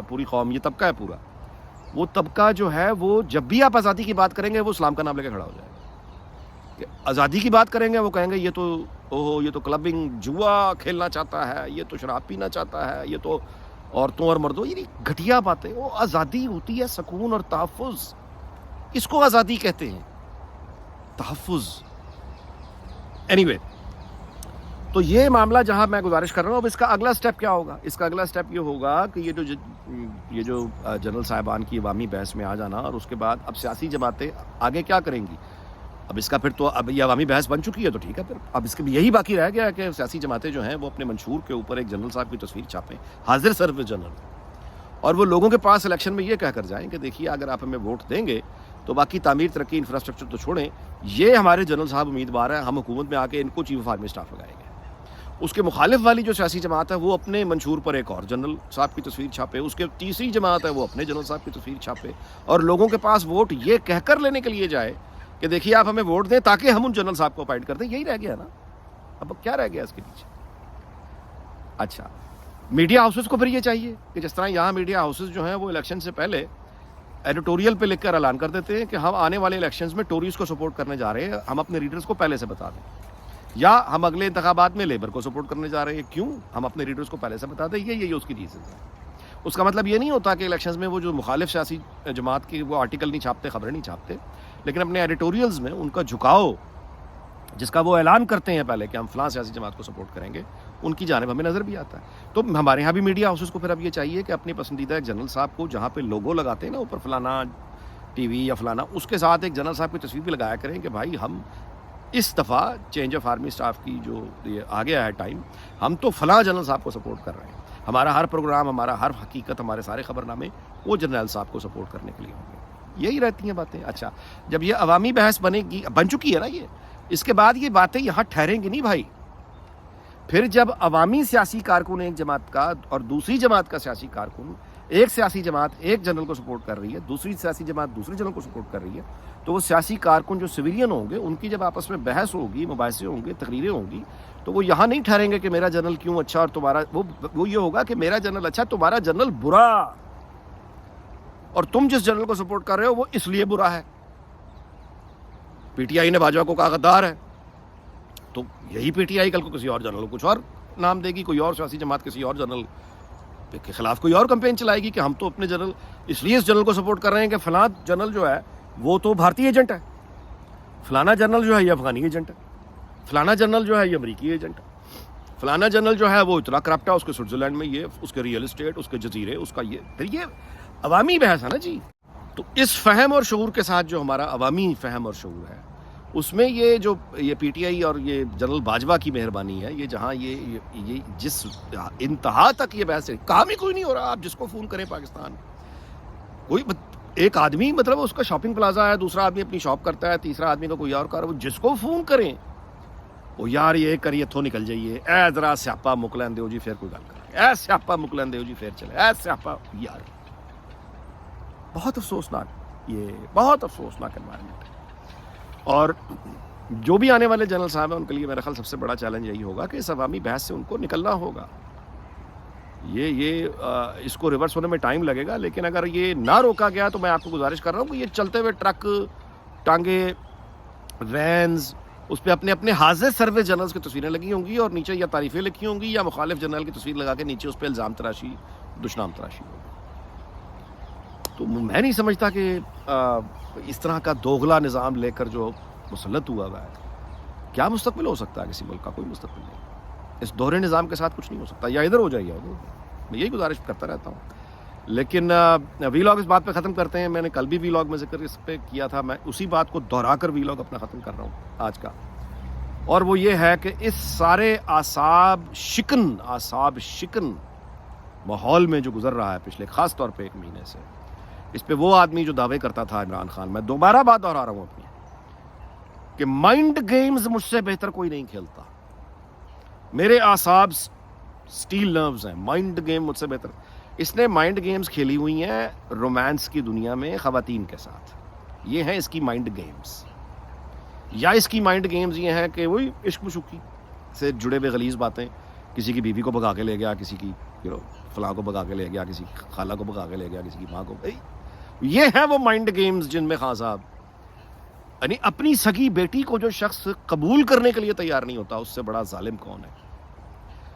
پوری قوم، یہ طبقہ ہے پورا، وہ طبقہ جو ہے وہ جب بھی آپ آزادی کی بات کریں گے وہ اسلام کا نام لے کے کھڑا ہو جائے گا. کہ آزادی کی بات کریں گے وہ کہیں گے یہ تو یہ تو کلبنگ، جوا کھیلنا چاہتا ہے، یہ تو شراب پینا چاہتا ہے، یہ تو عورتوں اور مردوں، یہ گھٹیا باتیں. وہ آزادی ہوتی ہے سکون اور تحفظ، اس کو آزادی کہتے ہیں، تحفظ. اینی وے، تو یہ معاملہ جہاں میں گزارش کر رہا ہوں. اب اس کا اگلا سٹیپ کیا ہوگا؟ اس کا اگلا سٹیپ یہ ہوگا کہ یہ جو جنرل صاحبان کی عوامی بحث میں آ جانا، اور اس کے بعد اب سیاسی جماعتیں آگے کیا کریں گی. اب اس کا پھر تو اب یہ عوامی بحث بن چکی ہے تو ٹھیک ہے، پھر اب اس کے یہی باقی رہ گیا ہے کہ سیاسی جماعتیں جو ہیں وہ اپنے منشور کے اوپر ایک جنرل صاحب کی تصویر چھاپیں، حاضر سروس جنرل، اور وہ لوگوں کے پاس الیکشن میں یہ کہہ کر جائیں کہ دیکھیے اگر آپ ہمیں ووٹ دیں گے تو باقی تعمیر، ترقی، انفراسٹرکچر تو چھوڑیں، یہ ہمارے جنرل صاحب امیدوار ہیں، ہم حکومت میں آ کے ان کو چیف آف آرمی اسٹاف لگائیں گے. اس کے مخالف والی جو سیاسی جماعت ہے وہ اپنے منشور پر ایک اور جنرل صاحب کی تصویر چھاپے، اس کے تیسری جماعت ہے وہ اپنے جنرل صاحب کی تصویر چھاپے، اور لوگوں کے پاس ووٹ یہ کہہ کر لینے کے لیے جائے کہ دیکھیے آپ ہمیں ووٹ دیں تاکہ ہم ان جنرل صاحب کو اپائنٹ کر دیں. یہی رہ گیا نا، اب کیا رہ گیا اس کے پیچھے. اچھا، میڈیا ہاؤسز کو پھر یہ چاہیے کہ جس طرح یہاں میڈیا ہاؤسز جو ہیں وہ الیکشن سے پہلے ایڈیٹوریل پہ لکھ کر اعلان کر دیتے ہیں کہ ہم آنے والے الیکشنز میں ٹوریز کو سپورٹ کرنے جا رہے ہیں، ہم اپنے ریڈرز کو پہلے سے بتا دیں، یا ہم اگلے انتخابات میں لیبر کو سپورٹ کرنے جا رہے ہیں، کیوں ہم اپنے ریڈرز کو پہلے سے بتا دیں. یہی اس کی ریزنز ہے. اس کا مطلب یہ نہیں ہوتا کہ الیکشنز میں وہ جو مخالف سیاسی جماعت کی وہ آرٹیکل نہیں چھاپتے، خبریں نہیں چھاپتے، لیکن اپنے ایڈیٹوریلز میں ان کا جھکاؤ جس کا وہ اعلان کرتے ہیں پہلے کہ ہم فلاں سیاسی جماعت کو سپورٹ کریں گے، ان کی جانب ہمیں نظر بھی آتا ہے. تو ہمارے یہاں بھی میڈیا ہاؤسز کو پھر اب یہ چاہیے کہ اپنی پسندیدہ ایک جنرل صاحب کو جہاں پہ لوگو لگاتے ہیں نا اوپر فلانا ٹی وی یا فلانا، اس کے ساتھ ایک جنرل صاحب کی تصویر بھی لگایا کریں کہ بھائی ہم اس دفعہ چینج آف آرمی اسٹاف کی جو یہ آ گیا ہے ٹائم، ہم تو فلاں جنرل صاحب کو سپورٹ کر رہے ہیں، ہمارا ہر پروگرام، ہمارا ہر حقیقت، ہمارے سارے خبرنامے وہ جنرل صاحب کو سپورٹ کرنے کے لیے ہوں گے. یہی رہتی ہیں باتیں. اچھا، جب یہ عوامی بحث بن چکی ہے نا یہ، اس کے بعد یہ باتیں یہاں ٹھہریں گی نہیں بھائی. پھر جب عوامی سیاسی کارکن ایک جماعت کا اور دوسری جماعت کا سیاسی کارکن، ایک سیاسی جماعت ایک جنرل کو سپورٹ کر رہی ہے، دوسری سیاسی جماعت دوسرے جنرل کو سپورٹ کر رہی ہے، تو وہ سیاسی کارکن جو سویلین ہوں گے ان کی جب آپس میں بحث ہوگی، مباحثے ہوں گے، تقریریں ہوں گی، تو وہ یہاں نہیں ٹھہریں گے کہ میرا جنرل کیوں اچھا اور تمہارا وہ یہ ہوگا کہ میرا جنرل اچھا، تمہارا جنرل برا، اور تم جس جنرل کو سپورٹ کر رہے ہو وہ اس لیے برا ہے. پی ٹی آئی نے باجوہ کو کہا غدار ہے، تو یہی پی ٹی آئی کل کو کسی اور جنرل کو کچھ اور نام دے گی، کوئی اور سیاسی جماعت کسی اور جنرل کے خلاف کوئی اور کمپین چلائے گی کہ ہم تو اپنے جنرل اس لیے اس جنرل کو سپورٹ کر رہے ہیں کہ فلاں جنرل جو ہے وہ تو بھارتی ایجنٹ ہے، فلانا جنرل جو ہے یہ افغانی ایجنٹ ہے، فلانا جنرل جو ہے یہ امریکی ایجنٹ ہے، فلانا جنرل جو ہے وہ اتنا کرپٹ ہے، اس کے سوئٹزرلینڈ میں یہ، اس کے ریئل اسٹیٹ، اس کے جزیرے، اس کا یہ. پھر یہ عوامی بحث ہے نا جی. تو اس فہم اور شعور کے ساتھ جو ہمارا عوامی فہم اور شعور ہے، اس میں یہ پی ٹی آئی اور یہ جنرل باجوہ کی مہربانی ہے، یہ جہاں یہ جس انتہا تک یہ بحث ہے، کام ہی کوئی نہیں ہو رہا. آپ جس کو فون کریں پاکستان، کوئی ایک آدمی مطلب اس کا شاپنگ پلازا ہے، دوسرا آدمی اپنی شاپ کرتا ہے، تیسرا آدمی کا کوئی اور کار، وہ جس کو فون کریں وہ یار یہ کریے تھو نکل جائیے، اے ذرا سیاپا مک لین دیو جی پھر کوئی گل کریں، اے سیاپا مک لین دیو جی پھر چلے، اے سیاپا. یار بہت افسوسناک، یہ بہت افسوسناک انوائرمنٹ ہے. اور جو بھی آنے والے جنرل صاحب ہیں ان کے لیے میرا خیال سب سے بڑا چیلنج یہی ہوگا کہ اس عوامی بحث سے ان کو نکلنا ہوگا. اس کو ریورس ہونے میں ٹائم لگے گا، لیکن اگر یہ نہ روکا گیا تو میں آپ کو گزارش کر رہا ہوں کہ یہ چلتے ہوئے ٹرک، ٹانگے، وینز، اس پہ اپنے اپنے حاضر سروس جنرلز کی تصویریں لگی ہوں گی، اور نیچے یا تعریفیں لکھی ہوں گی یا مخالف جنرل کی تصویر لگا کے نیچے اس پہ الزام تراشی، دشنام تراشی ہوگی. تو میں نہیں سمجھتا کہ اس طرح کا دوغلا نظام لے کر جو مسلط ہوا ہے، کیا مستقبل ہو سکتا ہے کسی ملک کا؟ کوئی مستقبل نہیں. اس دوہرے نظام کے ساتھ کچھ نہیں ہو سکتا، یا ادھر ہو جائے یا ادھر ہو جائے. میں یہی گزارش کرتا رہتا ہوں. لیکن وی لاگ اس بات پہ ختم کرتے ہیں. میں نے کل بھی وی لاگ میں ذکر اس پہ کیا تھا، میں اسی بات کو دہرا کر وی لاگ اپنا ختم کر رہا ہوں آج کا، اور وہ یہ ہے کہ اس سارے اعصاب شکن ماحول میں جو گزر رہا ہے پچھلے خاص طور پہ 1 مہینے سے، اس پہ وہ آدمی جو دعوے کرتا تھا عمران خان، میں دوبارہ بات دہرا رہا ہوں اپنی، کہ مائنڈ گیمز مجھ سے بہتر کوئی نہیں کھیلتا، میرے اعصاب سٹیل نروز ہیں، مائنڈ گیم مجھ سے بہتر. اس نے مائنڈ گیمز کھیلی ہوئی ہیں رومانس کی دنیا میں خواتین کے ساتھ، یہ ہیں اس کی مائنڈ گیمز. یا اس کی مائنڈ گیمز یہ ہیں کہ وہی عشق مشوقی سے جڑے ہوئے غلیظ باتیں، کسی کی بیوی کو بھگا کے لے گیا، کسی کی فلاں کو بھگا کے لے گیا, کسی خالہ کو بھگا کے لے گیا, کسی کی ماں کو. یہ ہیں وہ مائنڈ گیمز جن میں خان صاحب, یعنی اپنی سگی بیٹی کو جو شخص قبول کرنے کے لیے تیار نہیں ہوتا, اس سے بڑا ظالم کون ہے.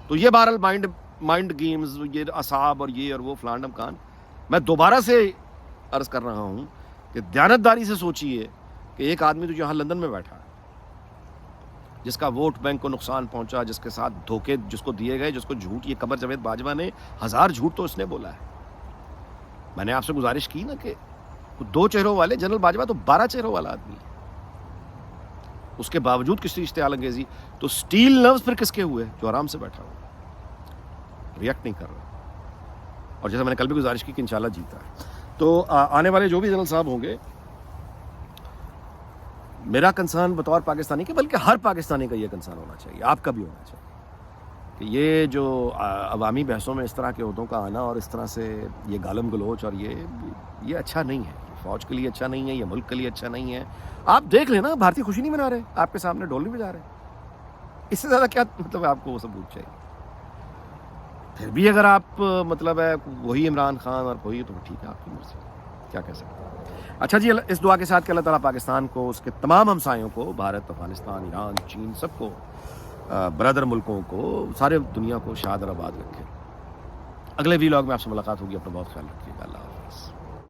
تو یہ بہرحال مائنڈ گیمز, یہ اعصاب اور یہ اور وہ فلان ڈمکان. میں دوبارہ سے عرض کر رہا ہوں کہ دیانتداری سے سوچیے کہ ایک آدمی تو یہاں لندن میں بیٹھا ہے, جس کا ووٹ بینک کو نقصان پہنچا, جس کے ساتھ دھوکے جس کو دیے گئے, جس کو جھوٹ, یہ قمر جاوید باجوہ نے 1000 جھوٹ تو اس نے بولا ہے. میں نے آپ سے گزارش کی نا کہ 2 چہروں والے جنرل باجوہ تو 12 چہروں والا آدمی ہے, اس کے باوجود کس اشتعال انگیزی. تو سٹیل نروز پھر کس کے ہوئے, جو آرام سے بیٹھا ہوا, ریئیکٹ نہیں کر رہا. اور جیسے میں نے کل بھی گزارش کی کہ انشاءاللہ جیتا ہے. تو آنے والے جو بھی جنرل صاحب ہوں گے, میرا کنسرن بطور پاکستانی کے بلکہ ہر پاکستانی کا یہ کنسرن ہونا چاہیے, آپ کا بھی ہونا چاہیے, کہ یہ جو عوامی بحثوں میں اس طرح کے عہدوں کا آنا اور اس طرح سے یہ گالم گلوچ اور یہ اچھا نہیں ہے. فوج کے لیے اچھا نہیں ہے, یہ ملک کے لیے اچھا نہیں ہے. آپ دیکھ لیں نا, بھارتی خوشی نہیں منا رہے, آپ کے سامنے ڈھول نہیں بجا رہے. اس سے زیادہ کیا مطلب ہے آپ کو وہ ثبوت چاہیے. پھر بھی اگر آپ مطلب ہے وہی عمران خان اور وہی, تو ٹھیک ہے, آپ کی مرضی, کیا کہہ سکتے ہیں. اچھا جی, اس دعا کے ساتھ کہ اللہ تعالیٰ پاکستان کو, اس کے تمام ہمسایوں کو, بھارت, افغانستان, ایران, چین, سب کو, برادر ملکوں کو, سارے دنیا کو شاد اور آباد رکھے. اگلے ویلاگ میں آپ سے ملاقات ہوگی. اپنا بہت خیال رکھیے گا. اللہ